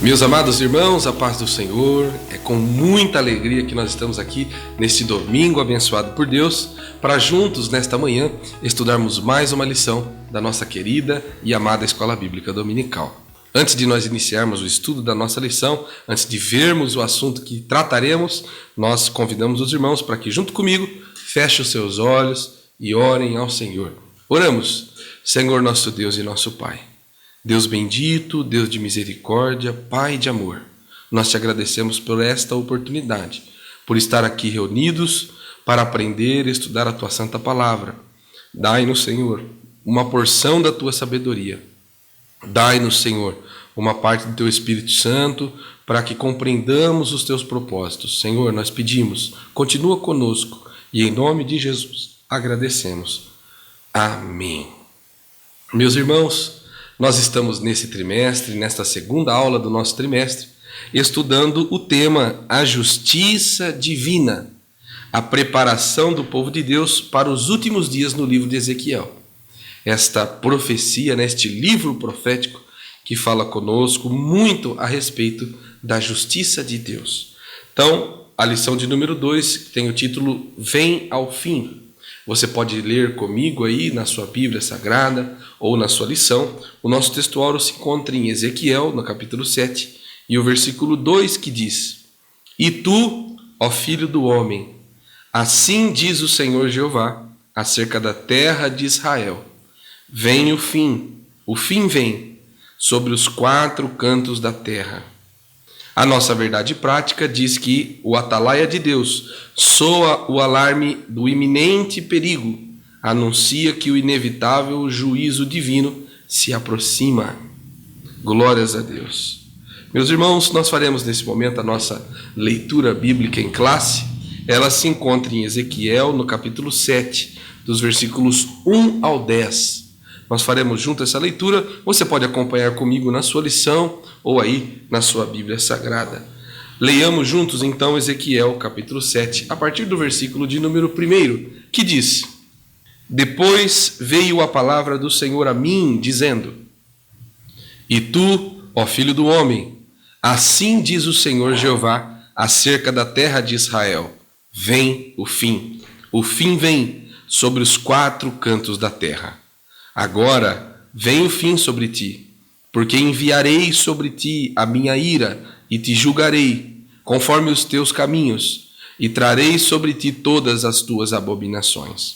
Meus amados irmãos, a paz do Senhor. É com muita alegria que nós estamos aqui neste domingo abençoado por Deus, para juntos nesta manhã estudarmos mais uma lição da nossa querida e amada Escola Bíblica Dominical. Antes de nós iniciarmos o estudo da nossa lição, antes de vermos o assunto que trataremos, nós convidamos os irmãos para que junto comigo fechem os seus olhos e orem ao Senhor. Oramos. Senhor nosso Deus e nosso Pai, Deus bendito, Deus de misericórdia, Pai de amor, nós te agradecemos por esta oportunidade, por estar aqui reunidos para aprender e estudar a tua santa palavra. Dai-nos, Senhor, uma porção da tua sabedoria. Dai-nos, Senhor, uma parte do teu Espírito Santo para que compreendamos os teus propósitos. Senhor, nós pedimos, continua conosco e em nome de Jesus agradecemos. Amém. Meus irmãos, nós estamos nesse trimestre, nesta segunda aula do nosso trimestre, estudando o tema A Justiça Divina, a preparação do povo de Deus para os últimos dias no livro de Ezequiel. Esta profecia, este livro profético que fala conosco muito a respeito da justiça de Deus. Então, a lição de número 2 tem o título Vem ao Fim. Você pode ler comigo aí na sua Bíblia Sagrada ou na sua lição. O nosso textuário se encontra em Ezequiel, no capítulo 7, e o versículo 2 que diz: E tu, ó filho do homem, assim diz o Senhor Jeová, acerca da terra de Israel: Vem o fim vem, sobre os 4 cantos da terra. A nossa verdade prática diz que o atalaia de Deus soa o alarme do iminente perigo, anuncia que o inevitável juízo divino se aproxima. Glórias a Deus. Meus irmãos, nós faremos nesse momento a nossa leitura bíblica em classe. Ela se encontra em Ezequiel, no capítulo 7, dos versículos 1 ao 10. Nós faremos junto essa leitura. Você pode acompanhar comigo na sua lição ou aí na sua Bíblia Sagrada. Leiamos juntos então Ezequiel capítulo 7, a partir do versículo de número 1, que diz: Depois veio a palavra do Senhor a mim, dizendo: E tu, ó filho do homem, assim diz o Senhor Jeová acerca da terra de Israel: Vem o fim vem sobre os 4 cantos da terra. Agora vem o fim sobre ti, porque enviarei sobre ti a minha ira e te julgarei, conforme os teus caminhos, e trarei sobre ti todas as tuas abominações.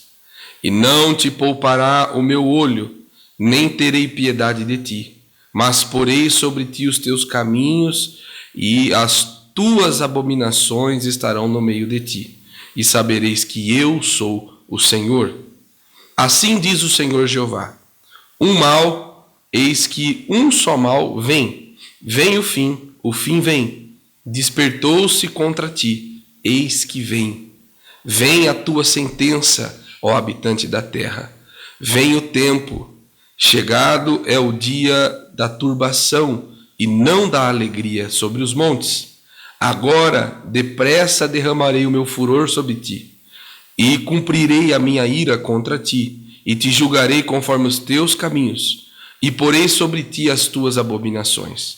E não te poupará o meu olho, nem terei piedade de ti, mas porei sobre ti os teus caminhos, e as tuas abominações estarão no meio de ti, e sabereis que eu sou o Senhor. Assim diz o Senhor Jeová: Um mal, eis que um só mal vem. Vem o fim vem. Despertou-se contra ti, eis que vem. Vem a tua sentença, ó habitante da terra. Vem o tempo. Chegado é o dia da turbação e não da alegria sobre os montes. Agora, depressa derramarei o meu furor sobre ti. E cumprirei a minha ira contra ti, e te julgarei conforme os teus caminhos, e porei sobre ti as tuas abominações.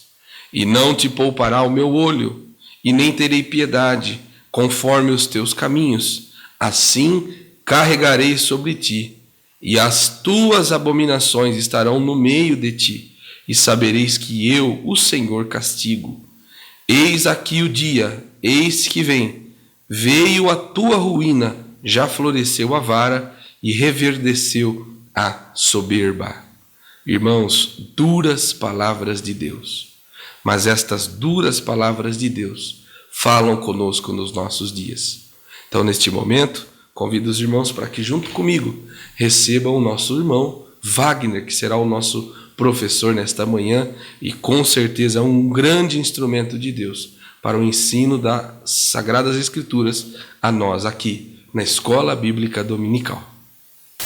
E não te poupará o meu olho, e nem terei piedade, conforme os teus caminhos. Assim carregarei sobre ti, e as tuas abominações estarão no meio de ti, e sabereis que eu, o Senhor, castigo. Eis aqui o dia, eis que vem, veio a tua ruína, já floresceu a vara e reverdeceu a soberba. Irmãos, duras palavras de Deus. Mas estas duras palavras de Deus falam conosco nos nossos dias. Então, neste momento, convido os irmãos para que, junto comigo, recebam o nosso irmão Wagner, que será o nosso professor nesta manhã e, com certeza, um grande instrumento de Deus para o ensino das Sagradas Escrituras a nós aqui, na Escola Bíblica Dominical.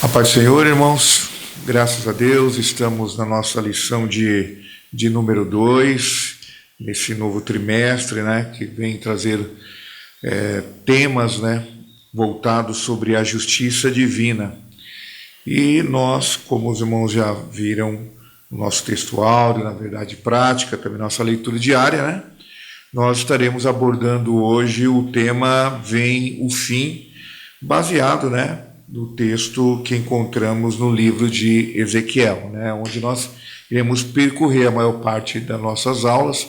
A paz do Senhor, irmãos, graças a Deus, estamos na nossa lição de número 2, nesse novo trimestre, que vem trazer temas, voltados sobre a justiça divina. E nós, como os irmãos já viram nosso textual, na verdade prática, também nossa leitura diária, né? Nós estaremos abordando hoje o tema Vem o Fim, baseado, né, no texto que encontramos no livro de Ezequiel, né, onde nós iremos percorrer a maior parte das nossas aulas,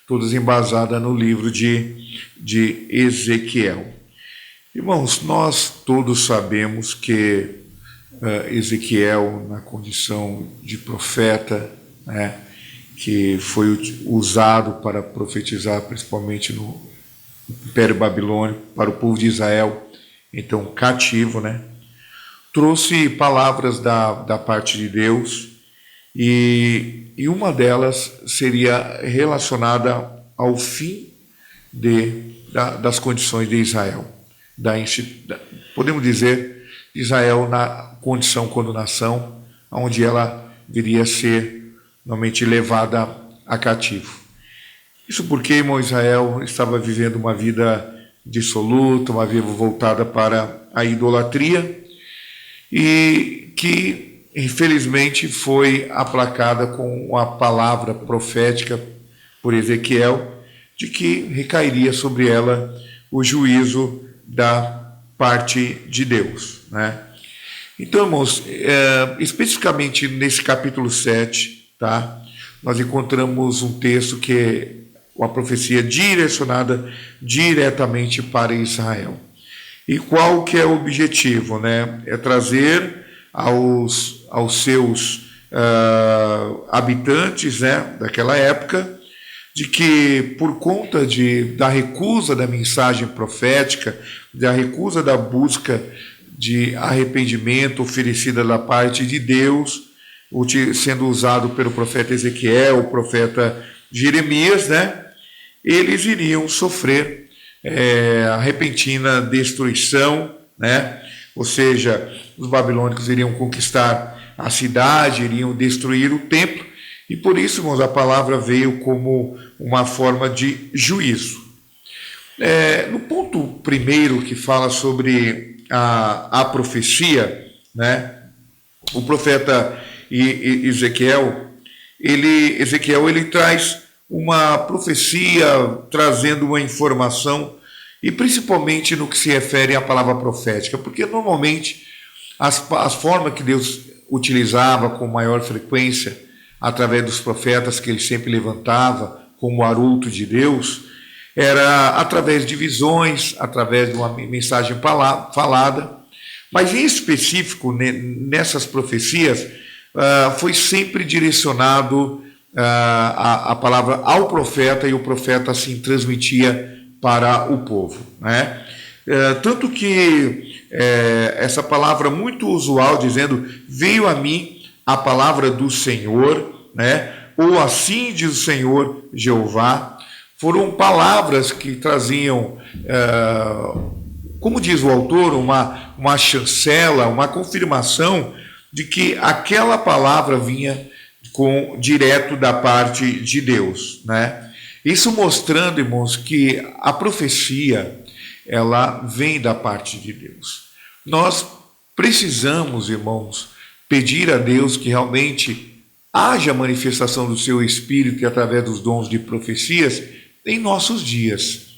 todas embasadas no livro de Ezequiel. Irmãos, nós todos sabemos que Ezequiel, na condição de profeta, né, que foi usado para profetizar principalmente no Império Babilônico, para o povo de Israel, então cativo, né, trouxe palavras da parte de Deus, e uma delas seria relacionada ao fim das condições de Israel, podemos dizer, Israel na condição quando nação, onde ela viria a ser normalmente levada a cativo. Isso porque, irmão, Israel estava vivendo uma vida dissoluta, uma vida voltada para a idolatria, e que, infelizmente, foi aplacada com a palavra profética por Ezequiel, de que recairia sobre ela o juízo da parte de Deus, né? Então, irmãos, especificamente nesse capítulo 7, tá, nós encontramos um texto que é uma profecia direcionada diretamente para Israel. E qual que é o objetivo, né? É trazer aos seus habitantes, né, daquela época, de que por conta da recusa da mensagem profética, da recusa da busca de arrependimento oferecida da parte de Deus, sendo usado pelo profeta Ezequiel, o profeta Jeremias, né, eles iriam sofrer a repentina destruição, né, ou seja, os babilônicos iriam conquistar a cidade, iriam destruir o templo, e por isso, irmãos, a palavra veio como uma forma de juízo. No ponto primeiro que fala sobre a profecia, né, o profeta Ezequiel, ele traz uma profecia, trazendo uma informação, e principalmente no que se refere à palavra profética, porque normalmente as formas que Deus utilizava com maior frequência, através dos profetas que ele sempre levantava como arauto de Deus, era através de visões, através de uma mensagem falada, mas em específico nessas profecias foi sempre direcionado a palavra ao profeta, e o profeta assim transmitia para o povo, né? Tanto que essa palavra muito usual, dizendo, veio a mim a palavra do Senhor, né? Ou assim diz o Senhor Jeová, foram palavras que traziam, como diz o autor, uma chancela, uma confirmação de que aquela palavra vinha direto da parte de Deus, né? Isso mostrando, irmãos, que a profecia, ela vem da parte de Deus. Nós precisamos, irmãos, pedir a Deus que realmente haja manifestação do seu Espírito e através dos dons de profecias em nossos dias.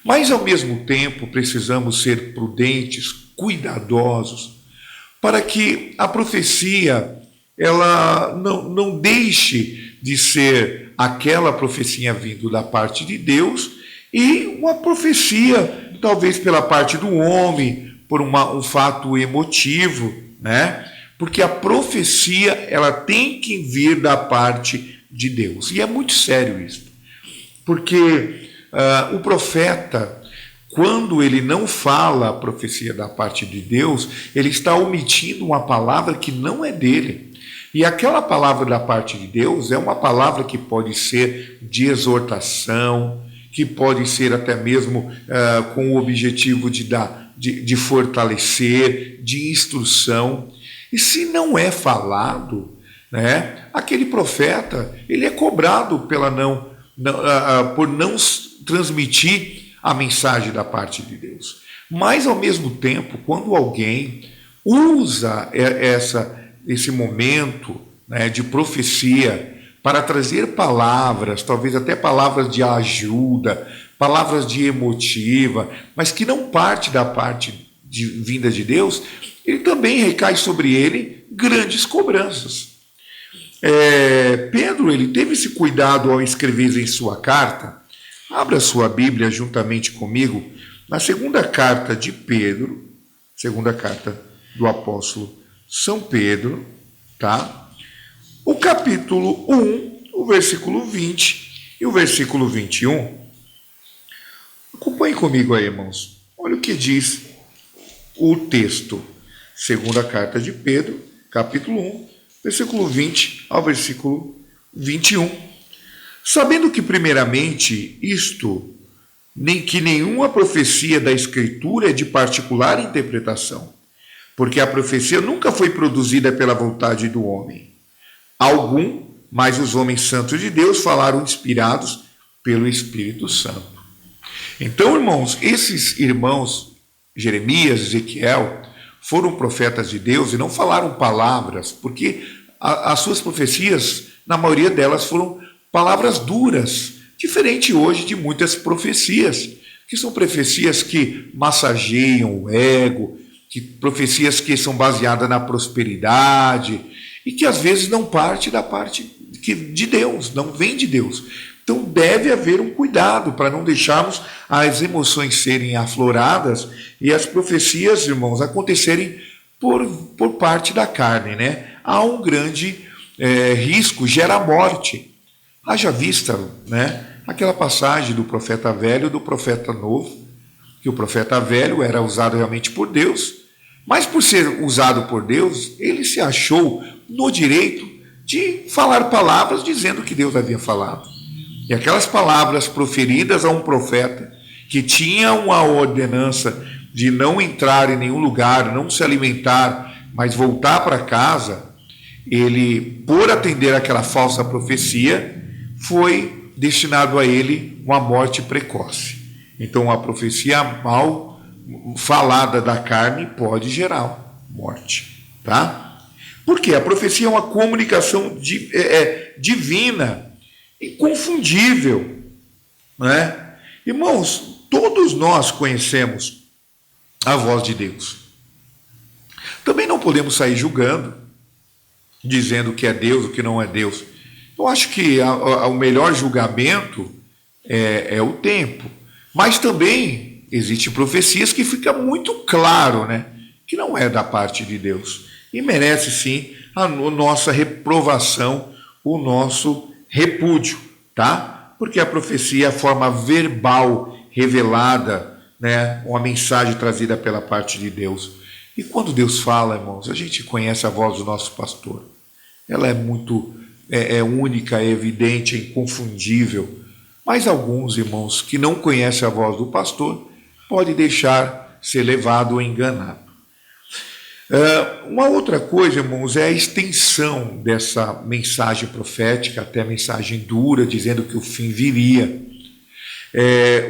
Mas, ao mesmo tempo, precisamos ser prudentes, cuidadosos, para que a profecia ela não deixe de ser aquela profecia vindo da parte de Deus e uma profecia, talvez pela parte do homem, por um fato emotivo, né? Porque a profecia ela tem que vir da parte de Deus. E é muito sério isso. Porque o profeta, quando ele não fala a profecia da parte de Deus, ele está omitindo uma palavra que não é dele. E aquela palavra da parte de Deus é uma palavra que pode ser de exortação, que pode ser até mesmo com o objetivo de fortalecer, de instrução. E se não é falado, né, aquele profeta ele é cobrado por não transmitir a mensagem da parte de Deus. Mas, ao mesmo tempo, quando alguém usa esse momento, né, de profecia, para trazer palavras, talvez até palavras de ajuda, palavras de emotiva, mas que não parte da parte vinda de Deus, ele também recai sobre ele grandes cobranças. Pedro, ele teve esse cuidado ao escrever em sua carta. Abra sua Bíblia juntamente comigo na segunda carta de Pedro, segunda carta do apóstolo São Pedro, tá? O capítulo 1, o versículo 20 e o versículo 21. Acompanhe comigo aí, irmãos. Olha o que diz o texto. Segunda carta de Pedro, capítulo 1, versículo 20 ao versículo 21. Sabendo que, primeiramente, que nenhuma profecia da Escritura é de particular interpretação, porque a profecia nunca foi produzida pela vontade do homem. Mas os homens santos de Deus falaram inspirados pelo Espírito Santo. Então, irmãos, esses irmãos, Jeremias, Ezequiel, foram profetas de Deus e não falaram palavras, porque as suas profecias, na maioria delas, foram palavras duras, diferente hoje de muitas profecias, que são profecias que massageiam o ego, profecias que são baseadas na prosperidade, e que às vezes não parte da parte de Deus, não vem de Deus. Então deve haver um cuidado para não deixarmos as emoções serem afloradas e as profecias, irmãos, acontecerem por parte da carne, né? Há um grande risco, gera morte. Haja vista, né, aquela passagem do profeta velho e do profeta novo, que o profeta velho era usado realmente por Deus, mas por ser usado por Deus, ele se achou no direito de falar palavras dizendo que Deus havia falado. E aquelas palavras proferidas a um profeta que tinha uma ordenança de não entrar em nenhum lugar, não se alimentar, mas voltar para casa, ele, por atender aquela falsa profecia, foi destinado a ele uma morte precoce. Então, a profecia mal falada da carne pode gerar morte, tá? Porque a profecia é uma comunicação divina, inconfundível, né? Irmãos, todos nós conhecemos a voz de Deus. Também não podemos sair julgando, dizendo que é Deus ou que não é Deus. Eu acho que o melhor julgamento é o tempo. Mas também existem profecias que fica muito claro, né, que não é da parte de Deus. E merece sim a nossa reprovação, o nosso repúdio, tá? Porque a profecia é a forma verbal revelada, né, uma mensagem trazida pela parte de Deus. E quando Deus fala, irmãos, a gente conhece a voz do nosso pastor. Ela é muito única, é evidente, é inconfundível. Mas alguns irmãos que não conhecem a voz do pastor podem deixar ser levado ou enganado. Uma outra coisa, irmãos, é a extensão dessa mensagem profética, até a mensagem dura, dizendo que o fim viria.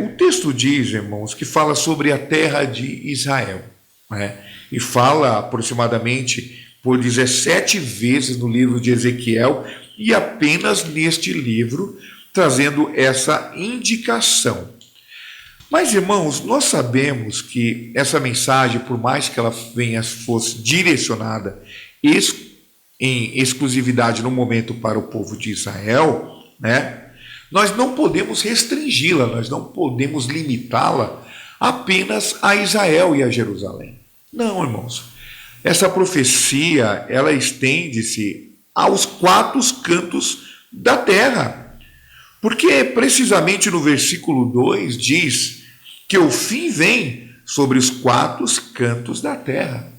O texto diz, irmãos, que fala sobre a terra de Israel, né? E fala aproximadamente por 17 vezes no livro de Ezequiel, e apenas neste livro, trazendo essa indicação. Mas, irmãos, nós sabemos que essa mensagem, por mais que ela fosse direcionada em exclusividade no momento para o povo de Israel, né, nós não podemos restringi-la, nós não podemos limitá-la apenas a Israel e a Jerusalém. Não, irmãos. Essa profecia, ela estende-se aos 4 cantos da terra. Porque precisamente no versículo 2 diz que o fim vem sobre os 4 cantos da terra.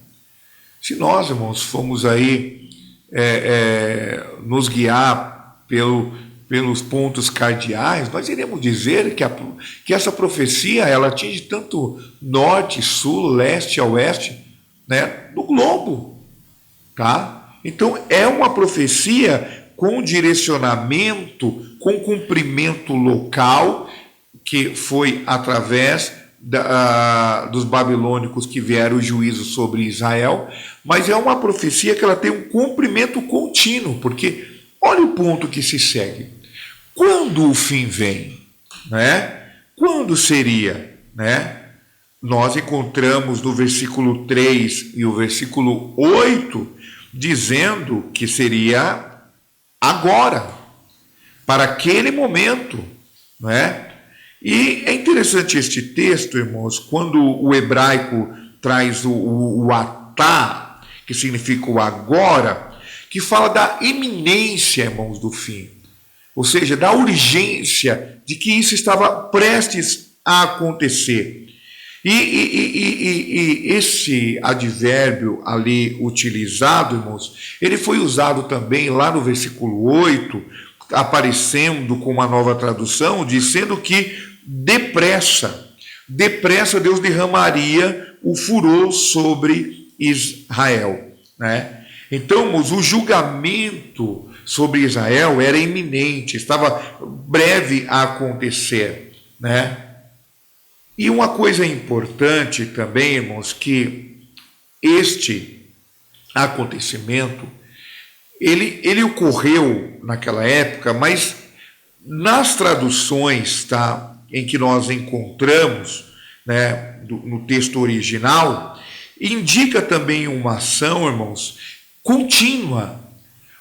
Se nós, irmãos, formos aí nos guiar pelos pontos cardeais, nós iremos dizer que essa profecia ela atinge tanto norte, sul, leste a oeste, né, do globo, tá? Então é uma profecia com direcionamento, com cumprimento local, que foi através dos babilônicos que vieram o juízo sobre Israel, mas é uma profecia que ela tem um cumprimento contínuo, porque olha o ponto que se segue. Quando o fim vem, né? Quando seria, né? Nós encontramos no versículo 3 e o versículo 8 dizendo que seria agora, para aquele momento, né? E é interessante este texto, irmãos, quando o hebraico traz o atá, que significa o agora, que fala da iminência, irmãos, do fim. Ou seja, da urgência de que isso estava prestes a acontecer. E esse advérbio ali utilizado, irmãos, ele foi usado também lá no versículo 8, aparecendo com uma nova tradução, dizendo que depressa Deus derramaria o furor sobre Israel, né? Então, o julgamento sobre Israel era iminente, estava breve a acontecer, né? E uma coisa importante também, irmãos, que este acontecimento, ele ocorreu naquela época, mas nas traduções, tá, em que nós encontramos, né, no texto original, indica também uma ação, irmãos, contínua.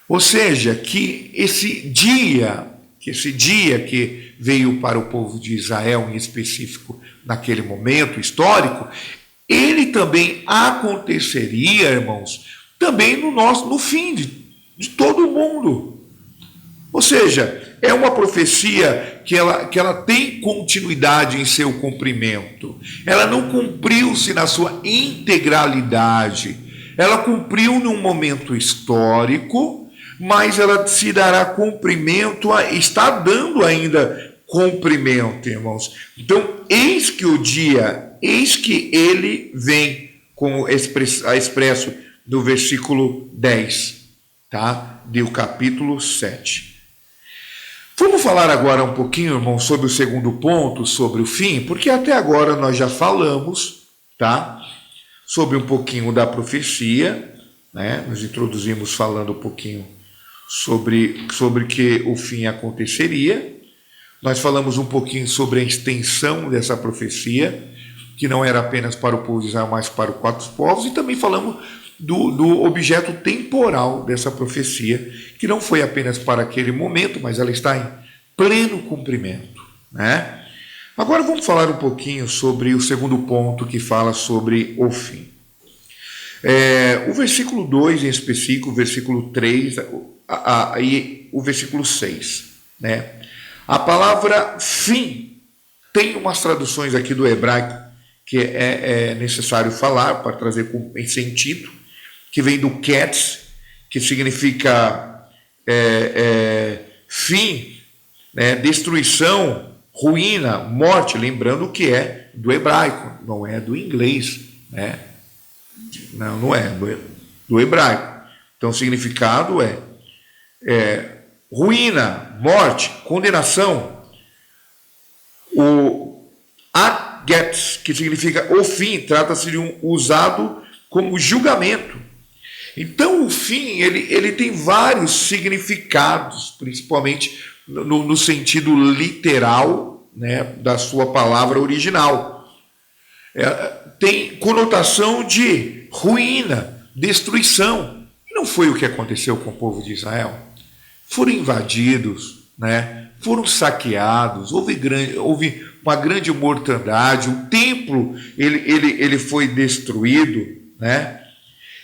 Ou seja, que esse dia que veio para o povo de Israel, em específico naquele momento histórico, ele também aconteceria, irmãos, também no fim de todo o mundo. Ou seja, é uma profecia que ela tem continuidade em seu cumprimento. Ela não cumpriu-se na sua integralidade. Ela cumpriu num momento histórico, mas ela se dará cumprimento, está dando ainda cumprimento, irmãos. Então, eis que o dia, eis que ele vem, como expresso do versículo 10, tá? Do capítulo 7. Vamos falar agora um pouquinho, irmão, sobre o segundo ponto, sobre o fim, porque até agora nós já falamos, tá? Sobre um pouquinho da profecia, né? Nós introduzimos falando um pouquinho sobre que o fim aconteceria. Nós falamos um pouquinho sobre a extensão dessa profecia, que não era apenas para o povo de Israel, mas para os 4 povos, e também falamos do objeto temporal dessa profecia, que não foi apenas para aquele momento, mas ela está em pleno cumprimento, né? Agora vamos falar um pouquinho sobre o segundo ponto, que fala sobre o fim. O versículo 2 em específico, o versículo 3 e o versículo 6, né? A palavra fim tem umas traduções aqui do hebraico que é necessário falar para trazer em sentido, que vem do ketz, que significa fim, né, destruição, ruína, morte, lembrando que é do hebraico, não é do inglês, né? Não é do hebraico. Então o significado é ruína, morte, condenação. O agetz, que significa o fim, trata-se de usado como julgamento. Então o fim ele tem vários significados, principalmente no sentido literal, né, da sua palavra original. Tem conotação de ruína, destruição. E não foi o que aconteceu com o povo de Israel. Foram invadidos, né, foram saqueados, houve uma grande mortandade, o templo ele foi destruído, né?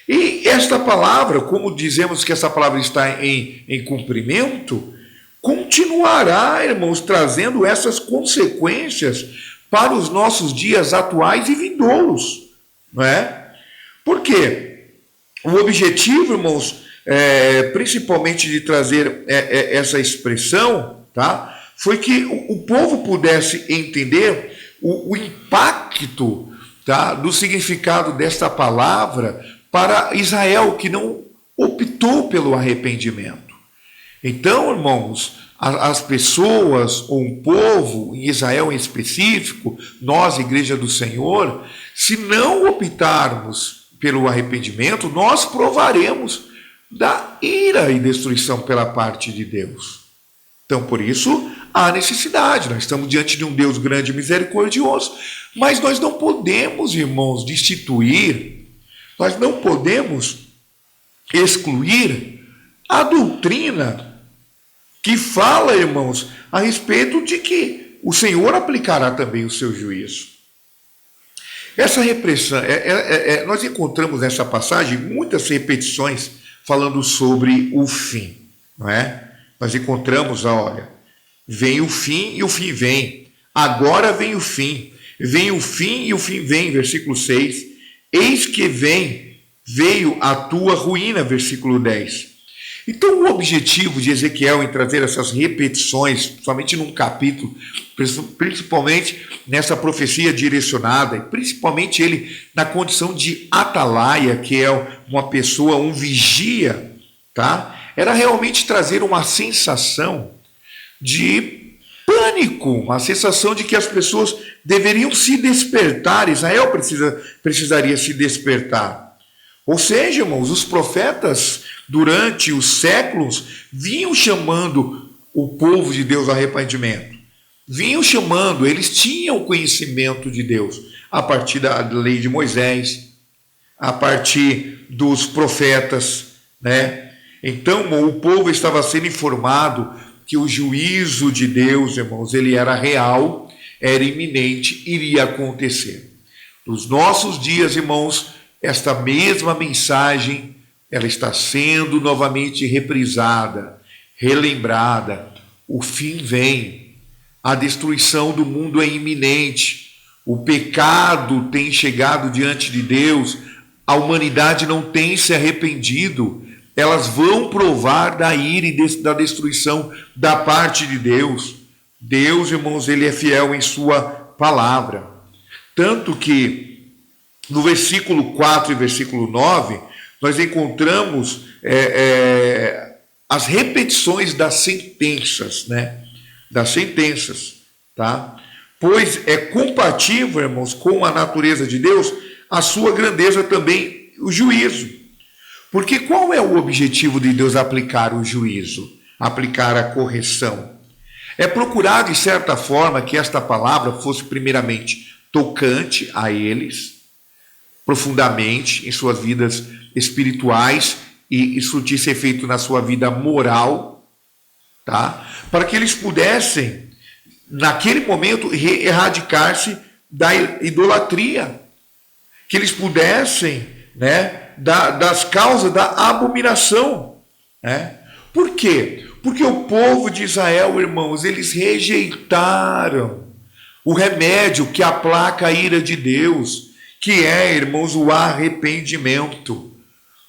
E esta palavra, como dizemos que essa palavra está em cumprimento, continuará, irmãos, trazendo essas consequências para os nossos dias atuais e vindouros, não é? Por quê? O objetivo, irmãos, principalmente de trazer essa expressão, tá? Foi que o povo pudesse entender o impacto, tá, do significado desta palavra para Israel, que não optou pelo arrependimento. Então, irmãos, as pessoas, ou um povo, em Israel em específico, nós, Igreja do Senhor, se não optarmos pelo arrependimento, nós provaremos da ira e destruição pela parte de Deus. Então, por isso, há necessidade. Nós estamos diante de um Deus grande e misericordioso, mas nós não podemos, irmãos, destituir, nós não podemos excluir a doutrina que fala, irmãos, a respeito de que o Senhor aplicará também o seu juízo. Essa repressão, nós encontramos nessa passagem muitas repetições falando sobre o fim, não é? Nós encontramos, olha, vem o fim e o fim vem. Agora vem o fim e o fim vem, versículo 6. Eis que veio a tua ruína, versículo 10. Então, o objetivo de Ezequiel em trazer essas repetições, somente num capítulo, principalmente nessa profecia direcionada, e principalmente ele na condição de atalaia, que é uma pessoa, um vigia, tá? Era realmente trazer uma sensação de pânico, uma sensação de que as pessoas deveriam se despertar, Israel precisaria se despertar. Ou seja, irmãos, os profetas, durante os séculos, vinham chamando o povo de Deus ao arrependimento. Vinham chamando, eles tinham conhecimento de Deus, a partir da lei de Moisés, a partir dos profetas, né? Então, o povo estava sendo informado que o juízo de Deus, irmãos, ele era real, era iminente, iria acontecer. Nos nossos dias, irmãos, esta mesma mensagem, ela está sendo novamente reprisada, relembrada. O fim vem, a destruição do mundo é iminente, o pecado tem chegado diante de Deus, a humanidade não tem se arrependido, elas vão provar da ira e da destruição da parte de Deus. Deus, irmãos, ele é fiel em sua palavra. Tanto que no versículo 4 e versículo 9, nós encontramos as repetições das sentenças, né? Das sentenças, tá? Pois é compatível, irmãos, com a natureza de Deus, a sua grandeza também, o juízo. Porque qual é o objetivo de Deus aplicar o juízo, aplicar a correção? É procurar, de certa forma, que esta palavra fosse primeiramente tocante a eles, profundamente em suas vidas espirituais, e surtisse efeito na sua vida moral, tá? Para que eles pudessem, naquele momento, erradicar-se da idolatria, que eles pudessem, né, das causas da abominação, né? Por quê? Porque o povo de Israel, irmãos, eles rejeitaram o remédio que aplaca a ira de Deus, que é, irmãos, o arrependimento.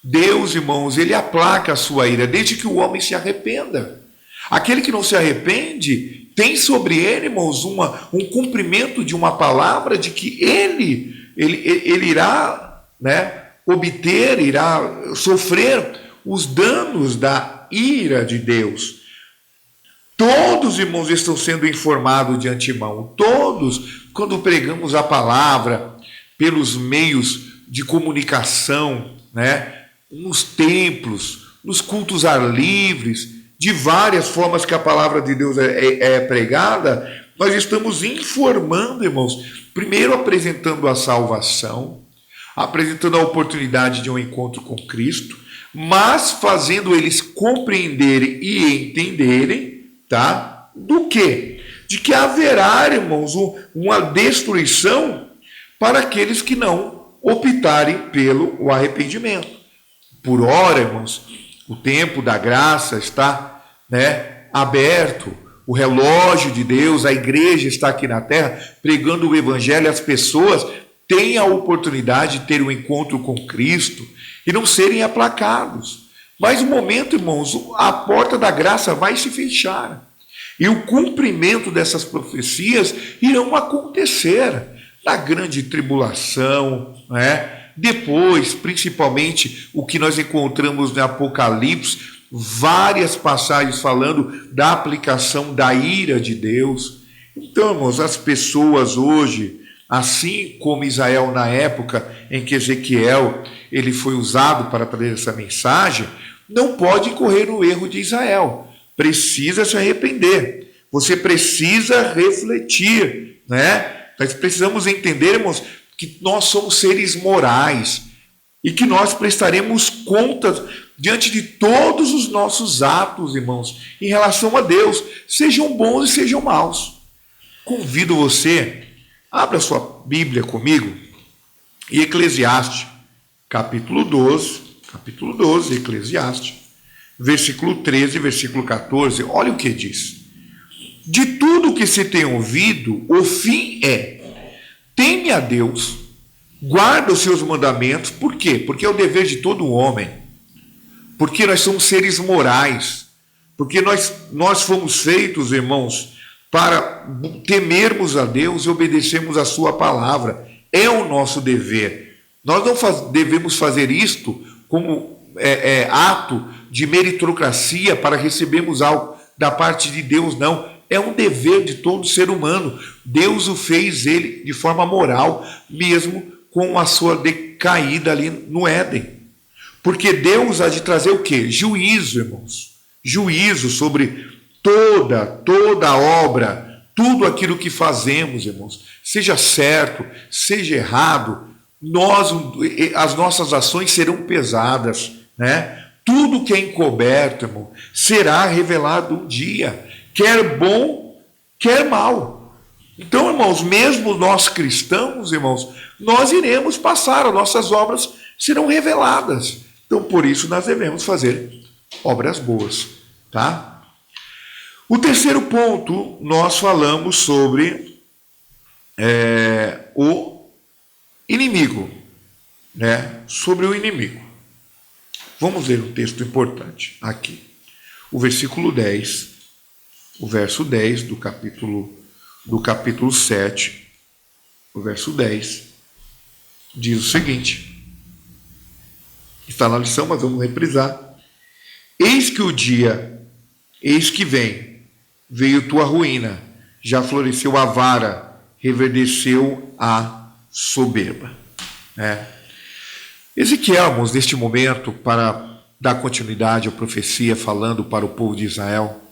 Deus, irmãos, ele aplaca a sua ira, desde que o homem se arrependa. Aquele que não se arrepende, tem sobre ele, irmãos, um cumprimento de uma palavra de que ele irá, né, obter, irá sofrer os danos da ira de Deus. Todos, irmãos, estão sendo informados de antemão. Todos, quando pregamos a palavra pelos meios de comunicação, né, nos templos, nos cultos ar livres, de várias formas que a palavra de Deus é pregada, nós estamos informando, irmãos, primeiro apresentando a salvação, apresentando a oportunidade de um encontro com Cristo, mas fazendo eles compreenderem e entenderem, tá? Do quê? De que haverá, irmãos, uma destruição para aqueles que não optarem pelo arrependimento. Por ora, irmãos, o tempo da graça está, né, aberto, o relógio de Deus, a igreja está aqui na terra pregando o evangelho, e as pessoas têm a oportunidade de ter um encontro com Cristo e não serem aplacados. Mas no momento, irmãos, a porta da graça vai se fechar e o cumprimento dessas profecias irão acontecer na grande tribulação, né? Depois, principalmente, o que nós encontramos no Apocalipse, várias passagens falando da aplicação da ira de Deus. Então, irmãos, as pessoas hoje, assim como Israel na época em que Ezequiel ele foi usado para trazer essa mensagem, não pode correr o erro de Israel. Precisa se arrepender. Você precisa refletir, né? Nós precisamos entender, irmãos, que nós somos seres morais e que nós prestaremos contas diante de todos os nossos atos, irmãos, em relação a Deus, sejam bons e sejam maus. Convido você, abra sua Bíblia comigo, em Eclesiastes, capítulo 12, Eclesiastes, versículo 13, versículo 14, olha o que diz. De tudo que se tem ouvido, o fim é: teme a Deus, guarda os seus mandamentos. Por quê? Porque é o dever de todo homem. Porque nós somos seres morais. Porque nós fomos feitos, irmãos, para temermos a Deus e obedecermos a sua palavra. É o nosso dever. Nós não devemos fazer isto como ato de meritocracia para recebermos algo da parte de Deus, não. É um dever de todo ser humano. Deus o fez ele de forma moral, mesmo com a sua decaída ali no Éden. Porque Deus há de trazer o quê? Juízo, irmãos. Juízo sobre toda a obra, tudo aquilo que fazemos, irmãos. Seja certo, seja errado, as nossas ações serão pesadas, né? Tudo que é encoberto, irmão, será revelado um dia. Quer bom, quer mal. Então, irmãos, mesmo nós cristãos, irmãos, nós iremos passar, as nossas obras serão reveladas. Então, por isso, nós devemos fazer obras boas, tá? O terceiro ponto, nós falamos sobre o inimigo, né? Sobre o inimigo. Vamos ler um texto importante aqui. O versículo 10. O verso 10 do capítulo 7, o verso 10, diz o seguinte, está na lição, mas vamos reprisar. Eis que vem, veio tua ruína, já floresceu a vara, reverdeceu a soberba. Ezequiel, irmãos, neste momento, para dar continuidade à profecia, falando para o povo de Israel,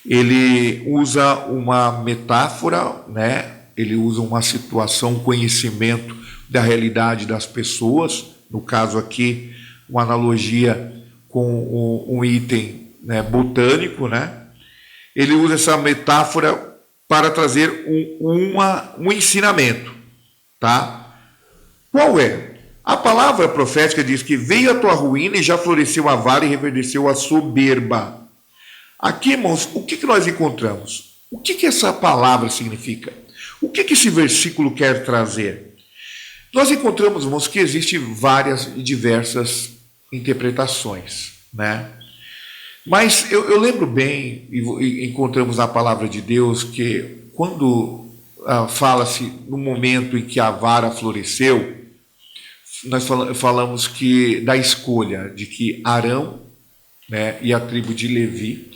ele usa uma metáfora, né? Ele usa uma situação, um conhecimento da realidade das pessoas, no caso aqui, uma analogia com um item, né, botânico, né? Ele usa essa metáfora para trazer um ensinamento, tá? Qual é? A palavra profética diz que veio a tua ruína e já floresceu a vara e reverdeceu a soberba. Aqui, irmãos, o que nós encontramos? O que essa palavra significa? O que esse versículo quer trazer? Nós encontramos, irmãos, que existem várias e diversas interpretações, né? Mas eu lembro bem, e encontramos na palavra de Deus, que quando fala-se no momento em que a vara floresceu, nós falamos que da escolha de que Arão, né, e a tribo de Levi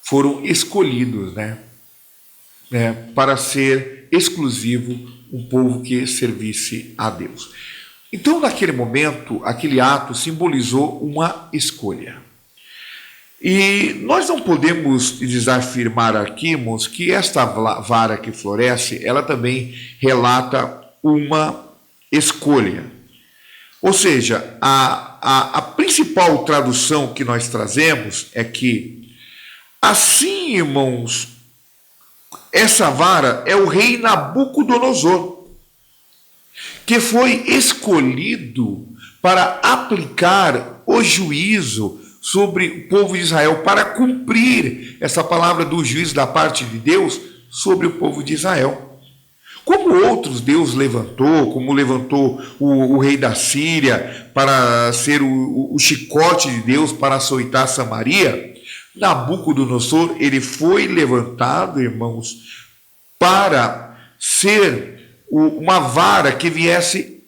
foram escolhidos, né, para ser exclusivo um povo que servisse a Deus. Então, naquele momento, aquele ato simbolizou uma escolha. E nós não podemos desafirmar aqui, irmãos, que esta vara que floresce, ela também relata uma escolha. Ou seja, a principal tradução que nós trazemos é que, assim, irmãos, essa vara é o rei Nabucodonosor, que foi escolhido para aplicar o juízo sobre o povo de Israel, para cumprir essa palavra do juízo da parte de Deus sobre o povo de Israel. Como outros Deus levantou, como levantou o rei da Síria para ser o chicote de Deus para açoitar Samaria, Nabucodonosor, ele foi levantado, irmãos, para ser uma vara que viesse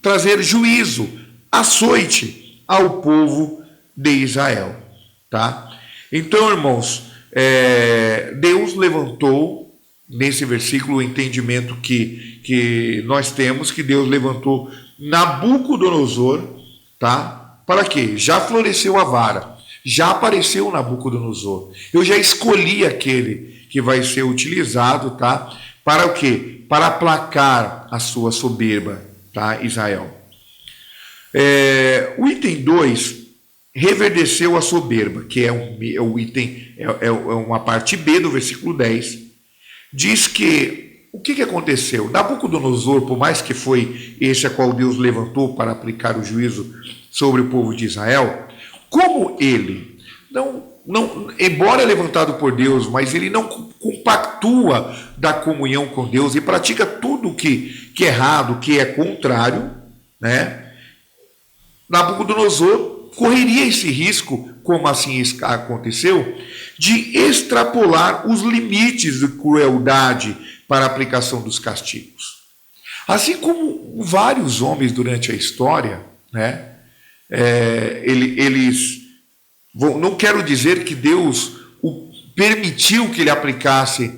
trazer juízo, açoite ao povo de Israel. tá? Então, irmãos, Deus levantou, nesse versículo, o entendimento que nós temos, que Deus levantou Nabucodonosor, tá? Para quê? Já floresceu a vara, já apareceu Nabucodonosor. Eu já escolhi aquele que vai ser utilizado, tá? Para o quê? Para aplacar a sua soberba, tá? Israel. O item 2, reverdeceu a soberba, que é o item, uma parte B do versículo 10, diz que, o que aconteceu? Nabucodonosor, por mais que foi esse a qual Deus levantou para aplicar o juízo sobre o povo de Israel, como ele embora levantado por Deus, mas ele não compactua da comunhão com Deus e pratica tudo que é errado, que é contrário, né? Nabucodonosor correria esse risco, como assim aconteceu, de extrapolar os limites de crueldade para a aplicação dos castigos. Assim como vários homens durante a história, né? Eles não quero dizer que Deus permitiu que ele aplicasse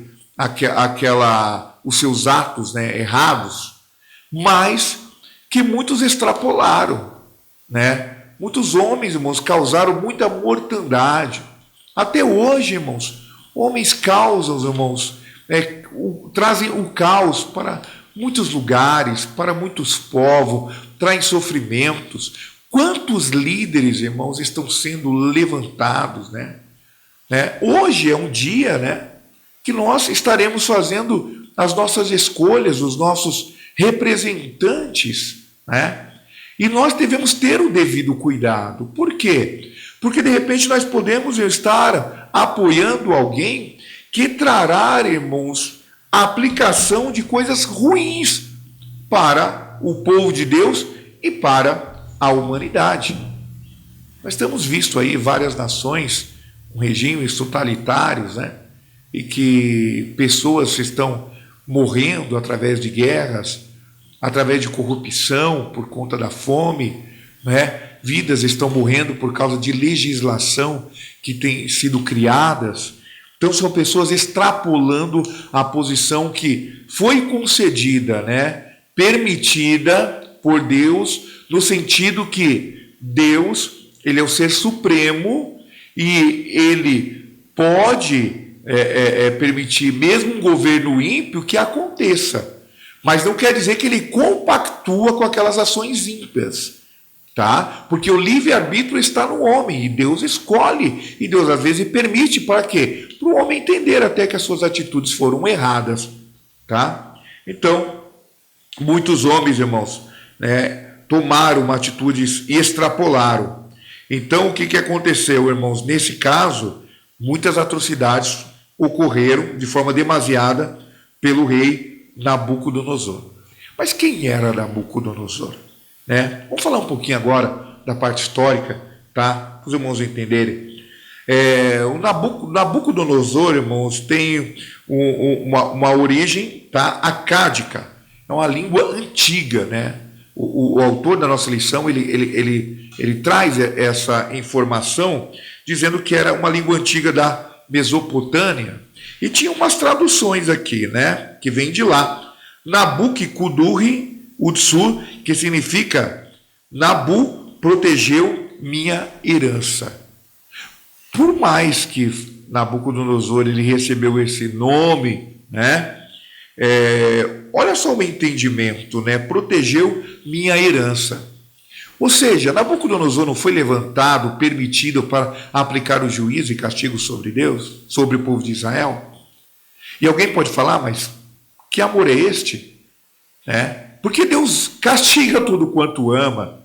os seus atos, né, errados, mas que muitos extrapolaram, né? Muitos homens, irmãos, causaram muita mortandade. Até hoje, irmãos, homens causam, irmãos, trazem o caos para muitos lugares, para muitos povos, trazem sofrimentos. Quantos líderes, irmãos, estão sendo levantados, né? Hoje é um dia, né, que nós estaremos fazendo as nossas escolhas, os nossos representantes, né? E nós devemos ter o devido cuidado. Por quê? Porque de repente nós podemos estar apoiando alguém que trará, irmãos, a aplicação de coisas ruins para o povo de Deus e para a humanidade. Nós temos visto aí várias nações com regimes totalitários, né? E que pessoas estão morrendo através de guerras, através de corrupção por conta da fome, né? Vidas estão morrendo por causa de legislação que tem sido criadas. Então são pessoas extrapolando a posição que foi concedida, né? Permitida por Deus, no sentido que Deus, ele é o ser supremo e ele pode permitir mesmo um governo ímpio que aconteça, mas não quer dizer que ele compactua com aquelas ações ímpias, tá? Porque o livre-arbítrio está no homem e Deus escolhe, e Deus às vezes permite para quê? Para o homem entender até que as suas atitudes foram erradas, tá? Então, muitos homens, irmãos, né, tomaram uma atitude e extrapolaram. Então, o que aconteceu, irmãos? Nesse caso, muitas atrocidades ocorreram de forma demasiada pelo rei Nabucodonosor. Mas quem era Nabucodonosor? Né? Vamos falar um pouquinho agora da parte histórica, tá? Para os irmãos entenderem. O Nabucodonosor, irmãos, tem uma origem, tá, acádica. É uma língua antiga, né? O autor da nossa lição, ele traz essa informação dizendo que era uma língua antiga da Mesopotâmia. E tinha umas traduções aqui, né, que vem de lá. Nabucodonosor Utsu, que significa Nabu protegeu minha herança. Por mais que Nabucodonosor ele recebeu esse nome, né, olha só o entendimento, né? Protegeu minha herança. Ou seja, Nabucodonosor não foi levantado, permitido para aplicar o juízo e castigo sobre Deus, sobre o povo de Israel. E alguém pode falar, mas que amor é este? Porque Deus castiga tudo quanto ama.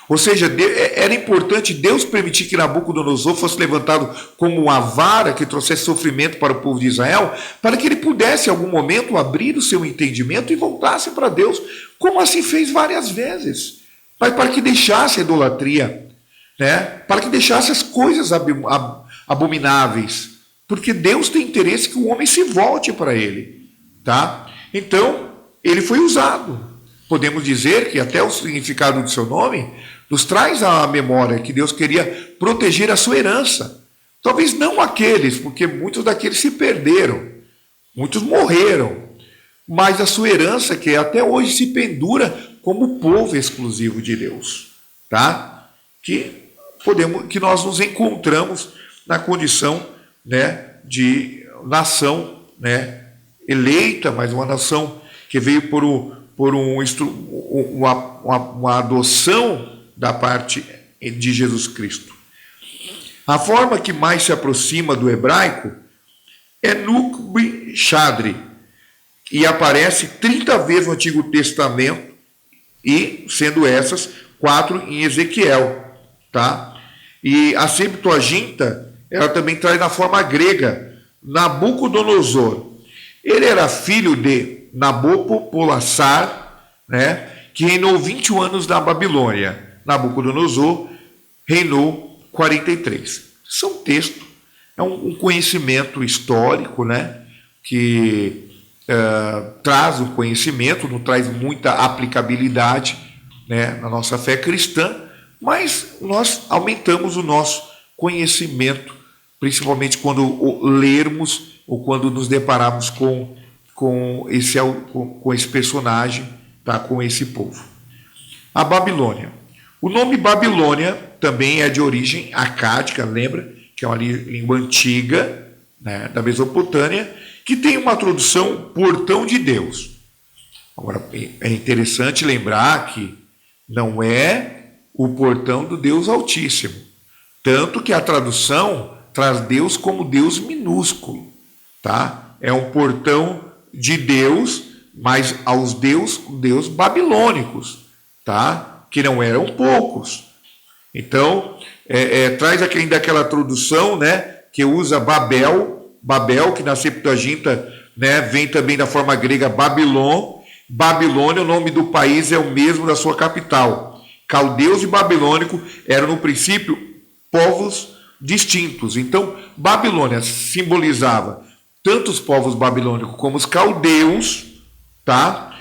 Ou seja, era importante Deus permitir que Nabucodonosor fosse levantado como uma vara que trouxesse sofrimento para o povo de Israel, para que ele pudesse, em algum momento, abrir o seu entendimento e voltasse para Deus, como assim fez várias vezes. Mas para que deixasse a idolatria, né? Para que deixasse as coisas abomináveis. Porque Deus tem interesse que o homem se volte para ele. Tá? Então, ele foi usado. Podemos dizer que até o significado do seu nome nos traz à memória que Deus queria proteger a sua herança. Talvez não aqueles, porque muitos daqueles se perderam, muitos morreram, mas a sua herança que até hoje se pendura como povo exclusivo de Deus, tá? Que nós nos encontramos na condição, né, de nação, né, eleita, mas uma nação que veio por uma adoção da parte de Jesus Cristo. A forma que mais se aproxima do hebraico é Nukbi Shadri, e aparece 30 vezes no Antigo Testamento, e sendo essas 4 em Ezequiel, tá? E a Septuaginta, ela também traz na forma grega, Nabucodonosor. Ele era filho de Nabopolassar, né, que reinou 21 anos na Babilônia. Nabucodonosor reinou 43. Isso é um texto, é um conhecimento histórico, né, que traz o conhecimento, não traz muita aplicabilidade, né, na nossa fé cristã, mas nós aumentamos o nosso conhecimento, principalmente quando lermos ou quando nos depararmos com esse personagem, tá, com esse povo. A Babilônia. O nome Babilônia também é de origem acádica, lembra? Que é uma língua antiga, né, da Mesopotâmia, que tem uma tradução portão de Deus. Agora, é interessante lembrar que não é o portão do Deus Altíssimo. Tanto que a tradução traz Deus como Deus minúsculo, tá? É um portão de Deus, mas aos deus babilônicos, tá? Que não eram poucos. Então, traz ainda aquela tradução, né, que usa Babel, que na Septuaginta, né, vem também da forma grega Babilônia. Babilônia, o nome do país é o mesmo da sua capital. Caldeus e babilônico eram no princípio povos distintos. Então, Babilônia simbolizava tanto os povos babilônicos como os caldeus, tá?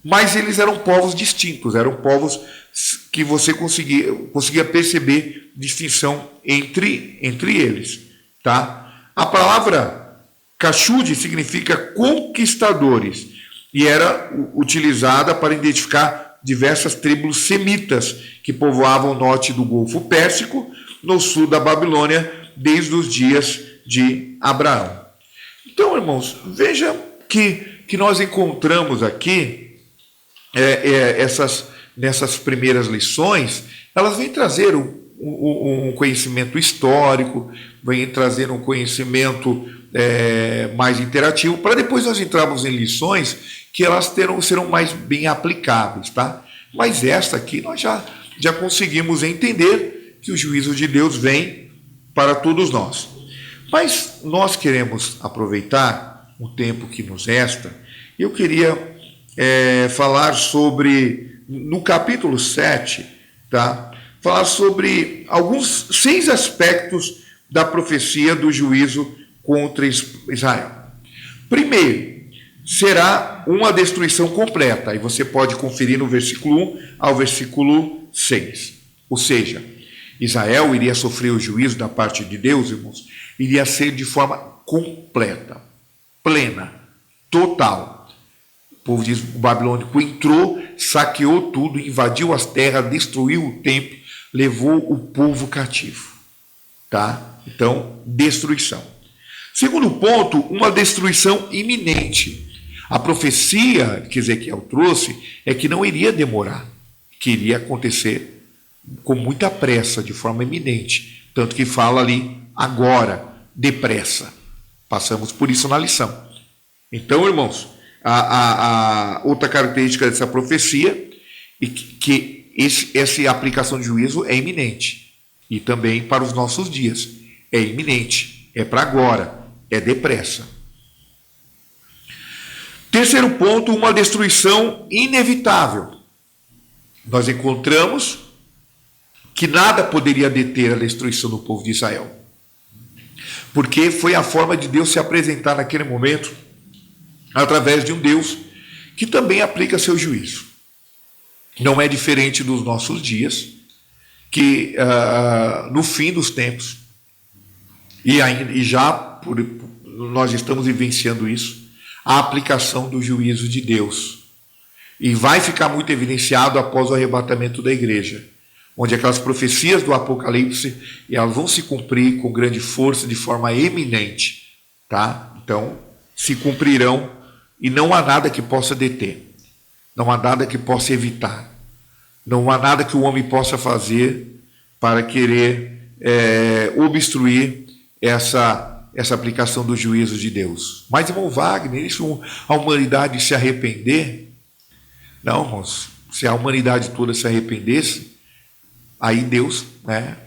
Mas eles eram povos distintos, eram povos que você conseguia perceber distinção entre eles, tá? A palavra Kashude significa conquistadores e era utilizada para identificar diversas tribos semitas que povoavam o norte do Golfo Pérsico, no sul da Babilônia, desde os dias de Abraão. Então, irmãos, veja que nós encontramos aqui nessas primeiras lições, elas vêm trazer um conhecimento histórico, vêm trazer um conhecimento mais interativo, para depois nós entrarmos em lições que elas serão mais bem aplicáveis, tá? Mas esta aqui nós já conseguimos entender que o juízo de Deus vem para todos nós. Mas nós queremos aproveitar o tempo que nos resta. Eu queria falar sobre, no capítulo 7, tá? Falar sobre 6 aspectos da profecia do juízo contra Israel. Primeiro, será uma destruição completa. E você pode conferir no versículo 1 ao versículo 6. Ou seja, Israel iria sofrer o juízo da parte de Deus, irmãos, iria ser de forma completa, plena, total. O povo babilônico entrou, saqueou tudo, invadiu as terras, destruiu o templo, levou o povo cativo. Tá? Então, destruição. Segundo ponto, uma destruição iminente. A profecia que Ezequiel trouxe é que não iria demorar, que iria acontecer com muita pressa, de forma iminente. Tanto que fala ali, agora, depressa. Passamos por isso na lição. Então, irmãos, a outra característica dessa profecia é que essa aplicação de juízo é iminente. E também para os nossos dias. É iminente, é para agora, é depressa. Terceiro ponto, uma destruição inevitável. Nós encontramos que nada poderia deter a destruição do povo de Israel. Porque foi a forma de Deus se apresentar naquele momento através de um Deus que também aplica seu juízo. Não é diferente dos nossos dias, que no fim dos tempos, nós estamos vivenciando isso, a aplicação do juízo de Deus. E vai ficar muito evidenciado após o arrebatamento da igreja, onde aquelas profecias do Apocalipse elas vão se cumprir com grande força, de forma eminente. Tá? Então, se cumprirão e não há nada que possa deter, não há nada que possa evitar, não há nada que o homem possa fazer para querer obstruir essa aplicação do juízo de Deus. Mas, irmão Wagner, isso a humanidade se arrepender? Não, irmãos, se a humanidade toda se arrependesse, aí Deus,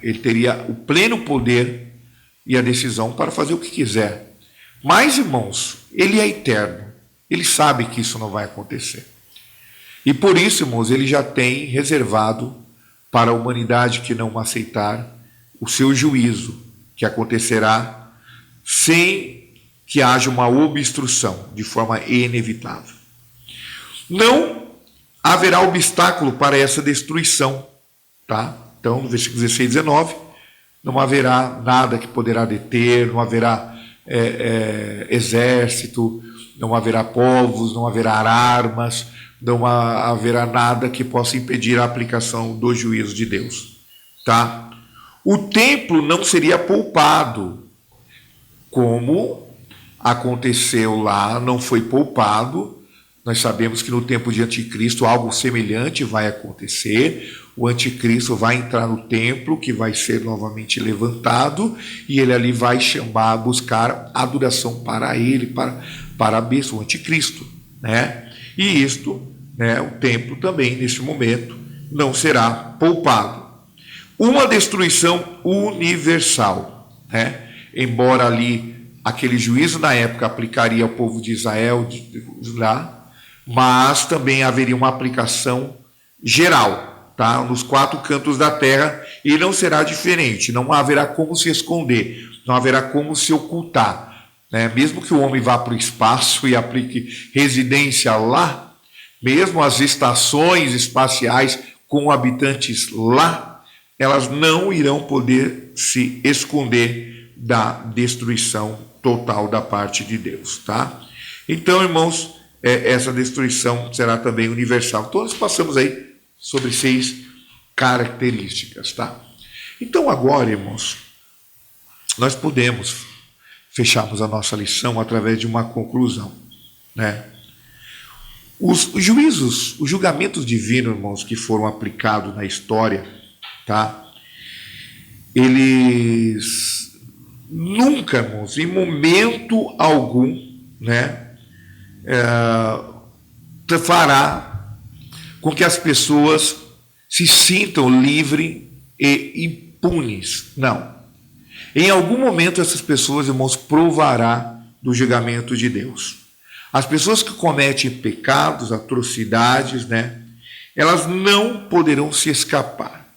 ele teria o pleno poder e a decisão para fazer o que quiser. Mas, irmãos, ele é eterno, ele sabe que isso não vai acontecer. E por isso, irmãos, ele já tem reservado para a humanidade que não aceitar o seu juízo, que acontecerá sem que haja uma obstrução, de forma inevitável. Não haverá obstáculo para essa destruição, tá? Então, no versículo 16 e 19, não haverá nada que poderá deter, não haverá exército, não haverá povos, não haverá armas, não haverá nada que possa impedir a aplicação do juízo de Deus, tá? O templo não seria poupado, como aconteceu lá, não foi poupado. Nós sabemos que no tempo de Anticristo algo semelhante vai acontecer. O Anticristo vai entrar no templo, que vai ser novamente levantado, e ele ali vai buscar adoração para ele, para a besta, o Anticristo, né? E isto, o templo também, nesse momento, não será poupado. Uma destruição universal, embora ali aquele juízo na época aplicaria ao povo de Israel lá, mas também haveria uma aplicação geral, tá? Nos 4 cantos da terra, e não será diferente, não haverá como se esconder, não haverá como se ocultar, Mesmo que o homem vá para o espaço e aplique residência lá, mesmo as estações espaciais com habitantes lá, elas não irão poder se esconder da destruição total da parte de Deus, tá? Então, irmãos, essa destruição será também universal. Então, nós passamos aí sobre 6 características, tá? Então, agora, irmãos, nós podemos fecharmos a nossa lição através de uma conclusão, Os juízos, os julgamentos divinos, irmãos, que foram aplicados na história, tá? Eles nunca, irmãos, em momento algum, fará com que as pessoas se sintam livres e impunes. Não. Em algum momento essas pessoas, irmãos, provará do julgamento de Deus. As pessoas que cometem pecados, atrocidades, elas não poderão se escapar.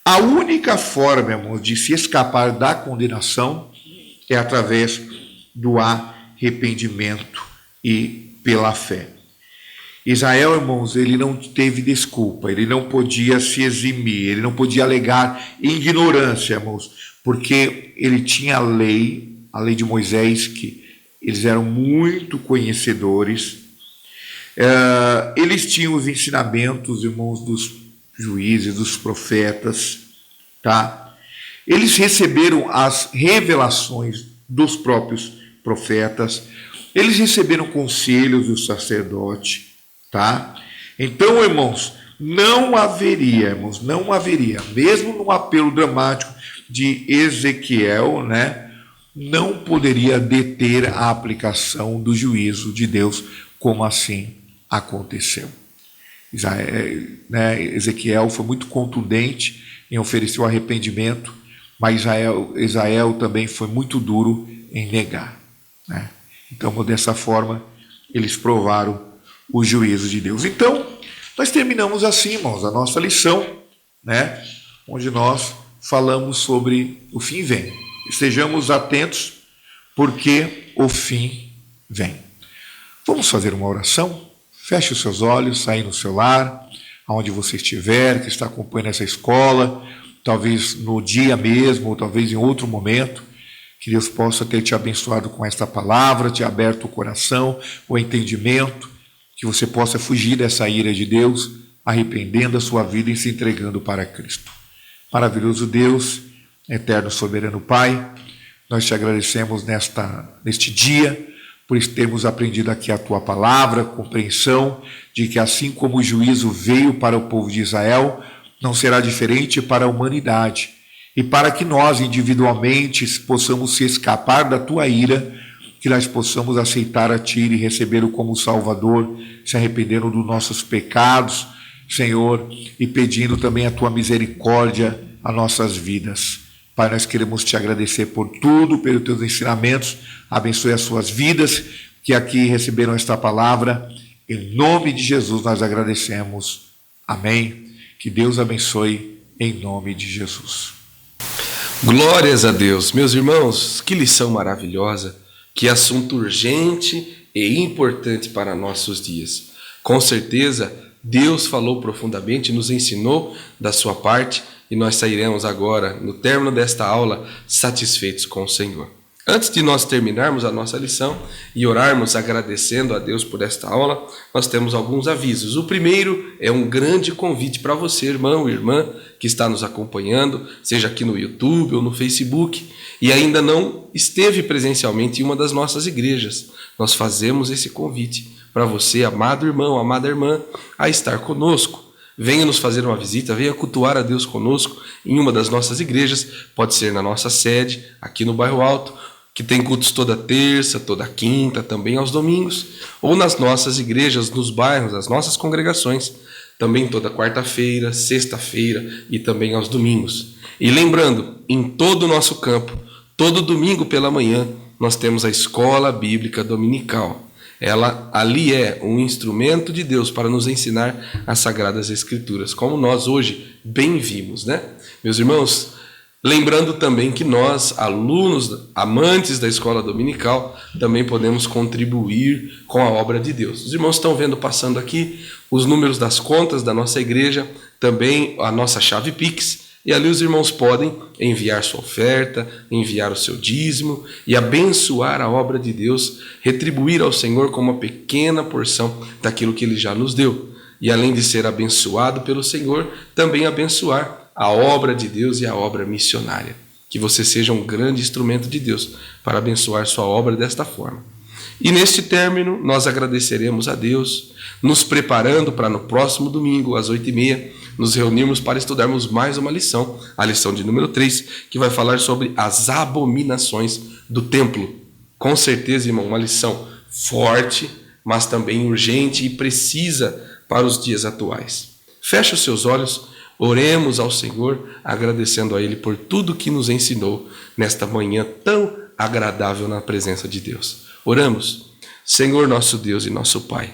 A única forma, irmãos, de se escapar da condenação é através do arrependimento e pela fé. Israel, irmãos, ele não teve desculpa, ele não podia se eximir, ele não podia alegar ignorância, irmãos, porque ele tinha a lei de Moisés, que eles eram muito conhecedores, eles tinham os ensinamentos, irmãos, dos juízes, dos profetas, tá? Eles receberam as revelações dos próprios profetas, eles receberam conselhos do sacerdote, tá? Então, irmãos, não haveria, mesmo no apelo dramático de Ezequiel, não poderia deter a aplicação do juízo de Deus, como assim aconteceu. Ezequiel foi muito contundente em oferecer o arrependimento, mas Israel também foi muito duro em negar. Então, dessa forma, eles provaram o juízo de Deus. Então, nós terminamos assim, irmãos, a nossa lição, onde nós falamos sobre o fim vem. Estejamos atentos, porque o fim vem. Vamos fazer uma oração? Feche os seus olhos, aí no seu lar, aonde você estiver, que está acompanhando essa escola, talvez no dia mesmo, ou talvez em outro momento, que Deus possa ter te abençoado com esta palavra, te aberto o coração, o entendimento, que você possa fugir dessa ira de Deus, arrependendo a sua vida e se entregando para Cristo. Maravilhoso Deus, eterno soberano Pai, nós te agradecemos neste dia, por termos aprendido aqui a tua palavra, compreensão de que assim como o juízo veio para o povo de Israel, não será diferente para a humanidade. E para que nós individualmente possamos se escapar da tua ira, que nós possamos aceitar a ti e recebê-lo como Salvador, se arrependendo dos nossos pecados, Senhor, e pedindo também a tua misericórdia a nossas vidas. Pai, nós queremos te agradecer por tudo, pelos teus ensinamentos, abençoe as suas vidas, que aqui receberam esta palavra, em nome de Jesus nós agradecemos. Amém. Que Deus abençoe em nome de Jesus. Glórias a Deus. Meus irmãos, que lição maravilhosa, que assunto urgente e importante para nossos dias. Com certeza, Deus falou profundamente, nos ensinou da sua parte e nós sairemos agora, no término desta aula, satisfeitos com o Senhor. Antes de nós terminarmos a nossa lição e orarmos agradecendo a Deus por esta aula, nós temos alguns avisos. O primeiro é um grande convite para você, irmão e irmã, que está nos acompanhando, seja aqui no YouTube ou no Facebook, e ainda não esteve presencialmente em uma das nossas igrejas. Nós fazemos esse convite para você, amado irmão, amada irmã, a estar conosco. Venha nos fazer uma visita, venha cultuar a Deus conosco em uma das nossas igrejas, pode ser na nossa sede, aqui no Bairro Alto, que tem cultos toda terça, toda quinta, também aos domingos, ou nas nossas igrejas, nos bairros, as nossas congregações, também toda quarta-feira, sexta-feira e também aos domingos. E lembrando, em todo o nosso campo, todo domingo pela manhã, nós temos a Escola Bíblica Dominical. Ela ali é um instrumento de Deus para nos ensinar as Sagradas Escrituras, como nós hoje bem vimos, né? Meus irmãos, lembrando também que nós, alunos, amantes da escola dominical, também podemos contribuir com a obra de Deus. Os irmãos estão vendo passando aqui os números das contas da nossa igreja, também a nossa chave Pix, e ali os irmãos podem enviar sua oferta, enviar o seu dízimo e abençoar a obra de Deus, retribuir ao Senhor com uma pequena porção daquilo que Ele já nos deu. E além de ser abençoado pelo Senhor, também abençoar a obra de Deus e a obra missionária. Que você seja um grande instrumento de Deus para abençoar sua obra desta forma. E neste término, nós agradeceremos a Deus, nos preparando para no próximo domingo, às 8h30, nos reunirmos para estudarmos mais uma lição, a lição de número 3, que vai falar sobre as abominações do templo. Com certeza, irmão, uma lição forte, mas também urgente e precisa para os dias atuais. Feche os seus olhos, oremos ao Senhor, agradecendo a Ele por tudo que nos ensinou nesta manhã tão agradável na presença de Deus. Oramos. Senhor nosso Deus e nosso Pai,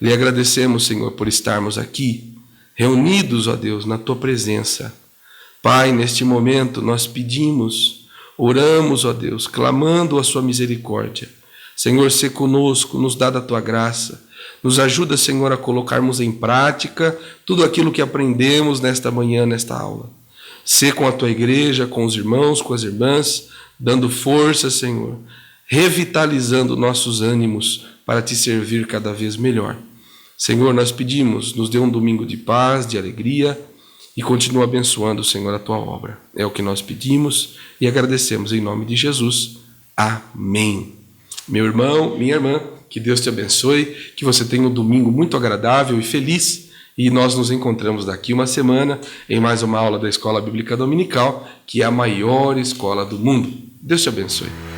lhe agradecemos, Senhor, por estarmos aqui, reunidos, ó Deus, na Tua presença. Pai, neste momento nós pedimos, oramos, ó Deus, clamando a Sua misericórdia. Senhor, sê conosco, nos dá da Tua graça. Nos ajuda, Senhor, a colocarmos em prática tudo aquilo que aprendemos nesta manhã, nesta aula. Sê com a Tua igreja, com os irmãos, com as irmãs, dando força, Senhor, revitalizando nossos ânimos para Te servir cada vez melhor. Senhor, nós pedimos, nos dê um domingo de paz, de alegria e continua abençoando, Senhor, a Tua obra. É o que nós pedimos e agradecemos em nome de Jesus. Amém. Meu irmão, minha irmã, que Deus te abençoe, que você tenha um domingo muito agradável e feliz e nós nos encontramos daqui uma semana em mais uma aula da Escola Bíblica Dominical, que é a maior escola do mundo. Deus te abençoe.